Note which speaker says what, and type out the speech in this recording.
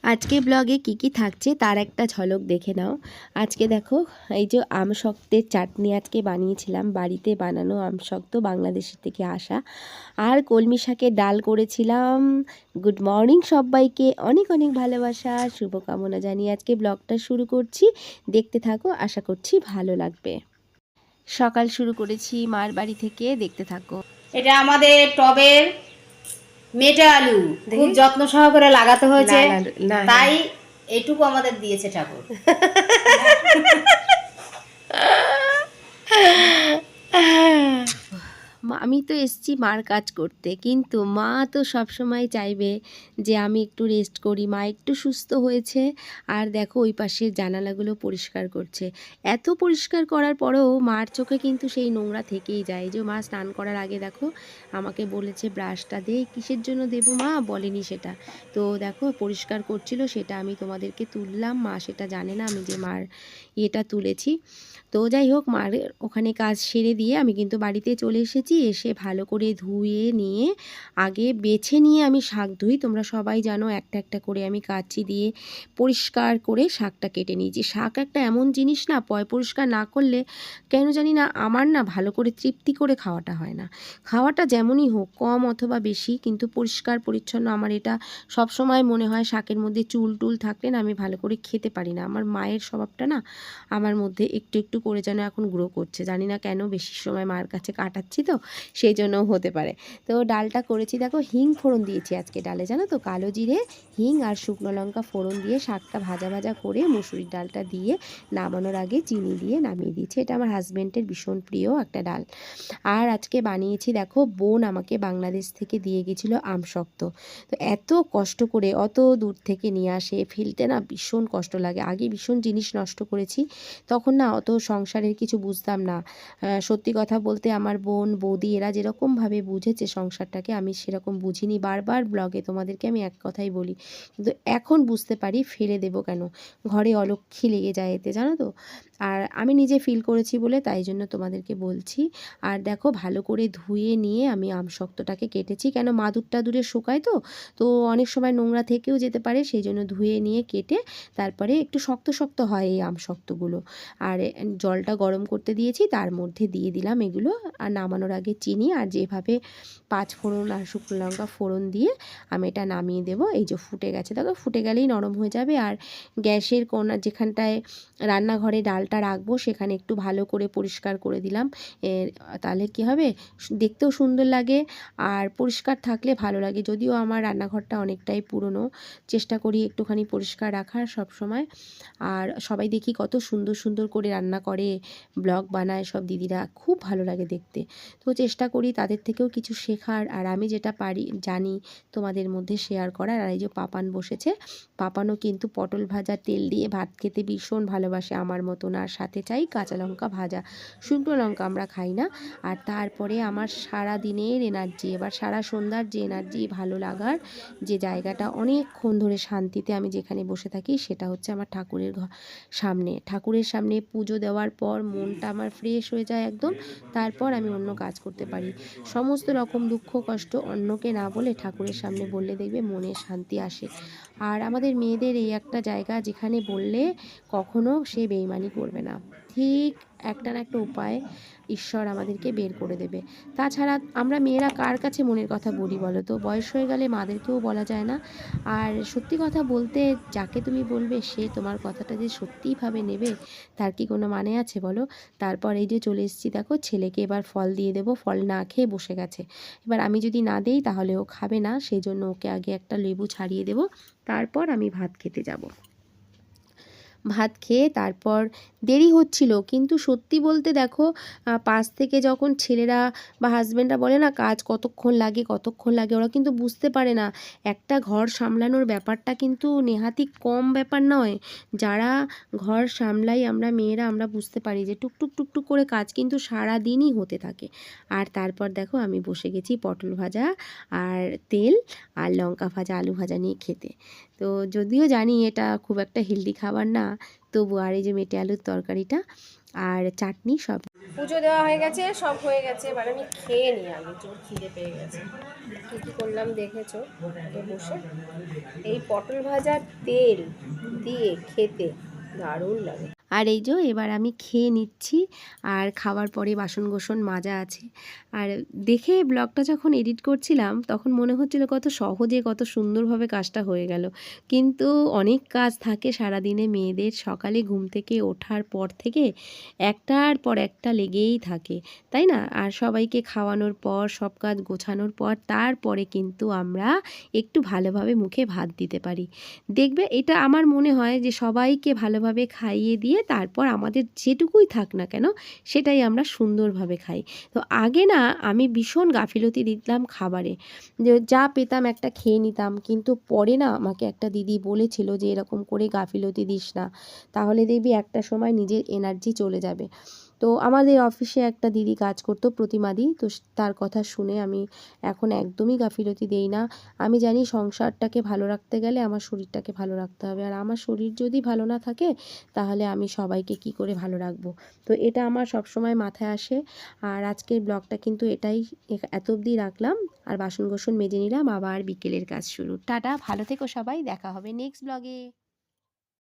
Speaker 1: আজকে ব্লগে কি থাকছে তার একটা ঝলক দেখে নাও। আজকে দেখো, এই যে আমসত্ত্বের চাটনি আজকে বানিয়েছিলাম, বাড়িতে বানানো আমসত্ত্ব, বাংলাদেশের থেকে আসা। আর কলমি শাকের ডাল করেছিলাম। গুড মর্নিং সবাইকে, অনেক অনেক ভালোবাসা, শুভকামনা জানিয়ে আজকে ব্লগটা শুরু করছি। দেখতে থাকো, আশা করছি ভালো লাগবে। সকাল শুরু করেছি মার বাড়ি থেকে, দেখতে থাকো।
Speaker 2: এটা আমাদের টবের মেটে আলু, খুব যত্ন সহকারে লাগাতে হয়েছে, তাই এইটুকু আমাদের দিয়েছে ঠাকুর।
Speaker 1: আমি তো এসছি মার কাজ করতে, কিন্তু মা তো সবসময় চাইবে যে আমি একটু রেস্ট করি, মা একটু সুস্থ হয়েছে। আর দেখো ওই পাশের জানালাগুলো পরিষ্কার করছে। এত পরিষ্কার করার পরেও মার চোখে কিন্তু সেই নোংরা থেকেই যায়। যে মা স্নান করার আগে দেখো আমাকে বলেছে ব্রাশটা দে, কিসের জন্য দেবো মা বলেনি সেটা। তো দেখো পরিষ্কার করছিল, সেটা আমি তোমাদেরকে তুললাম, মা সেটা জানে না আমি যে মার ইয়েটা তুলেছি। তো যাই হোক, মার ওখানে কাজ সেরে দিয়ে আমি কিন্তু বাড়িতে চলে এসেছি। এসে ভালো করে ধুয়ে নিয়ে, আগে বেছে নিয়ে আমি শাক ধুই। তোমরা সবাই জানো একটা একটা করে আমি কাঁচি দিয়ে পরিষ্কার করে শাকটা কেটে নিয়েছি। শাক একটা এমন জিনিস না, পরিষ্কার না করলে কেন জানি না আমার না ভালো করে তৃপ্তি করে খাওয়াটা হয় না। খাওয়াটা যেমনই হোক, কম অথবা বেশি, কিন্তু পরিষ্কার পরিচ্ছন্ন আমার এটা সবসময় মনে হয়। শাকের মধ্যে চুল টুল থাকলে না আমি ভালো করে খেতে পারি না। আমার মায়ের স্বভাবটা না আমার মধ্যে একটু একটু করে যেন এখন গ্রো করছে, জানি না কেন, বেশি সময় মার কাছে কাটাচ্ছি তো সেই জন্যও হতে পারে। তো ডালটা করেছি দেখো, হিং ফোড়ন দিয়েছি আজকে ডালে, জানো তো, কালো জিরে, হিং আর শুকনো লঙ্কা ফোড়ন দিয়ে শাকটা ভাজা ভাজা করে মুসুরির ডালটা দিয়ে নামানোর আগে চিনি দিয়ে নামিয়ে দিয়েছি। এটা আমার হাজব্যান্ডের ভীষণ প্রিয় একটা ডাল। আর আজকে বানিয়েছি দেখো, বোন আমাকে বাংলাদেশ থেকে দিয়ে গেছিলো আমসত্ত্ব। তো এত কষ্ট করে অত দূর থেকে নিয়ে আসে, ফেলতে না ভীষণ কষ্ট লাগে। আগে ভীষণ জিনিস নষ্ট করেছি, তখন না অত সংসারের কিছু বুঝতাম না। সত্যি কথা বলতে আমার বোন বৌদি এরা যেরকমভাবে বুঝেছে সংসারটাকে, আমি সেরকম বুঝিনি। বারবার ব্লগে তোমাদেরকে আমি এক কথাই বলি, কিন্তু এখন বুঝতে পারি ফেলে দেবো কেন, ঘরে অলক্ষ্মী লেগে যায় এতে, জানো তো। আর আমি নিজে ফিল করেছি বলে তাই জন্য তোমাদেরকে বলছি। আর দেখো ভালো করে ধুয়ে নিয়ে আমি আমসত্ত্বটাকে কেটেছি, কেন মাদুর টাদুরে শুকায় তো, তো অনেক সময় নোংরা থেকেও যেতে পারে, সেই জন্য ধুয়ে নিয়ে কেটে তারপরে একটু শক্ত শক্ত হয় এই আমসত্ত্বগুলো। আর জলটা গরম করতে দিয়েছি, তার মধ্যে দিয়ে দিলাম এগুলো। আর নামানোর আগে চিনি আর যেভাবে পাঁচ ফোড়ন আর শুকনো লঙ্কা ফোড়ন দিয়ে আমি এটা নামিয়ে দেবো। এই যে ফুটে গেছে দেখো, ফুটে গেলেই নরম হয়ে যাবে। আর গ্যাসের কোণা যেখানটায় রান্নাঘরে ডালটা রাখবো সেখানে একটু ভালো করে পরিষ্কার করে দিলাম। তাহলে কি হবে, দেখতেও সুন্দর লাগে আর পরিষ্কার থাকলে ভালো লাগে। যদিও আমার রান্নাঘরটা অনেকটাই পুরনো, চেষ্টা করি একটুখানি পরিষ্কার রাখার সব সময়। আর সবাই দেখি কত সুন্দর সুন্দর করে রান্না করে, ব্লগ বানায় সব দিদিরা, খুব ভালো লাগে দেখতে। তো চেষ্টা করি তাদের থেকেও কিছু শেখার, আর আমি যেটা পারি জানি তোমাদের মধ্যে শেয়ার করার। আর এই যে পাপান বসেছে, পাপানও কিন্তু পটল ভাজা তেল দিয়ে ভাত খেতে ভীষণ ভালোবাসে আমার মতন, আর সাথে চাই কাঁচা লঙ্কা ভাজা, শুকনো লঙ্কা আমরা খাই না। আর তারপরে আমার সারা দিনের এনার্জি, এবার সারা সন্ধ্যার যে এনার্জি, ভালো লাগার যে জায়গাটা, অনেকক্ষণ ধরে শান্তিতে আমি যেখানে বসে থাকি, সেটা হচ্ছে আমার ঠাকুরের সামনে। ঠাকুরের সামনে পুজো দেওয়ার পর মনটা আমার ফ্রেশ হয়ে যায় একদম। তারপর আমি অন্য কাজ করতে পারি। সমস্ত রকম দুঃখ কষ্ট অন্যকে না বলে ঠাকুরের সামনে বললে দেখবে মনে শান্তি আসে। আর আমাদের মেয়েদের এই একটা জায়গা যেখানে বললে কখনো সে বেইমানি করবে না, ঠিক একটা না একটা উপায় ঈশ্বর আমাদেরকে বের করে দেবে। তাছাড়া আমরা মেয়েরা কার কাছে মনের কথা বলি বলো তো, বয়স হয়ে গেলে মাদেরকেও বলা যায় না। আর সত্যি কথা বলতে, যাকে তুমি বলবে সে তোমার কথাটা যে সত্যিইভাবে নেবে, তার কি কোনো মানে আছে বলো। তারপর এই যে চলে এসেছি দেখো, ছেলেকে এবার ফল দিয়ে দেবো, ফল না খেয়ে বসে গেছে। এবার আমি যদি না দেই তাহলে ও খাবে না, সেই জন্য ওকে আগে একটা লেবু ছাড়িয়ে দেবো, তারপর আমি ভাত খেতে যাব। ভাত খেয়ে তারপর দেরি হচ্ছিল, কিন্তু সত্যি বলতে দেখো, পাশ থেকে যখন ছেলেরা বা হাজব্যান্ডরা বলে না কাজ কতক্ষণ লাগে কতক্ষণ লাগে, ওরা কিন্তু বুঝতে পারে না একটা ঘর সামলানোর ব্যাপারটা কিন্তু নেহাতি কম ব্যাপার নয়। যারা ঘর সামলাই আমরা মেয়েরা, আমরা বুঝতে পারি যে টুকটুক টুকটুক করে কাজ কিন্তু সারা দিনই হতে থাকে। আর তারপর দেখো আমি বসে গেছি পটল ভাজা আর তেল আর লঙ্কা ভাজা আলু ভাজা নিয়ে খেতে। তো যদিও জানি এটা খুব একটা হেলদি খাবার না, তবু আর এই যে মেটে আলুর তরকারিটা, আর চাটনি সব।
Speaker 3: পুজো দেওয়া হয়ে গেছে, সব হয়ে গেছে, এবার আমি খেয়ে নিই, আমি জোর খিদে পেয়ে গেছে। কী কী করলাম দেখেছো আগে বসে। এই পটল ভাজার তেল দিয়ে খেতে দারুণ লাগে।
Speaker 1: আর এই যে এবার আমি খেয়ে নিচ্ছি, আর খাওয়ার পরে বাসন কোসন মাজা আছে। আর দেখে ব্লগটা যখন এডিট করছিলাম তখন মনে হচ্ছিল কত সহজে কত সুন্দরভাবে কাজটা হয়ে গেল, কিন্তু অনেক কাজ থাকে সারাদিনে মেয়েদের। সকালে ঘুম থেকে ওঠার পর থেকে একটার পর একটা লেগেই থাকে, তাই না? আর সবাইকে খাওয়ানোর পর সব কাজ গোছানোর পর তারপরে কিন্তু আমরা একটু ভালোভাবে মুখে ভাত দিতে পারি। দেখবে এটা আমার মনে হয় যে সবাইকে ভালোভাবে খাইয়ে দিয়ে তারপর আমাদের যেটুকুই থাক না কেন সেটাই আমরা সুন্দরভাবে খাই। তো আগে না আমি ভীষণ গাফিলতি দিতাম খাবারে, যে যা পেতাম একটা খেয়ে নিতাম, কিন্তু পরে না আমাকে একটা দিদি বলেছিল যে এরকম করে গাফিলতি দিস না, তাহলে দেখবি একটা সময় নিজের এনার্জি চলে যাবে। তো আমাদের অফিসে একটা দিদি কাজ করতো, প্রতিমাদি, তো তার কথা শুনে আমি এখন একদমই গাফিলতি দেই না। আমি জানি সংসারটাকে ভালো রাখতে গেলে আমার শরীরটাকে ভালো রাখতে হবে, আর আমার শরীর যদি ভালো না থাকে তাহলে আমি সবাইকে কি করে ভালো রাখবো। তো এটা আমার সবসময় মাথায় আসে। আর আজকের ব্লগটা কিন্তু এটাই, এত অবধি রাখলাম। আর বাসন কোসন মেজে নিলাম, আবার বিকেলের কাজ শুরু। টাটা, ভালো থেকো সবাই, দেখা হবে নেক্সট ব্লগে।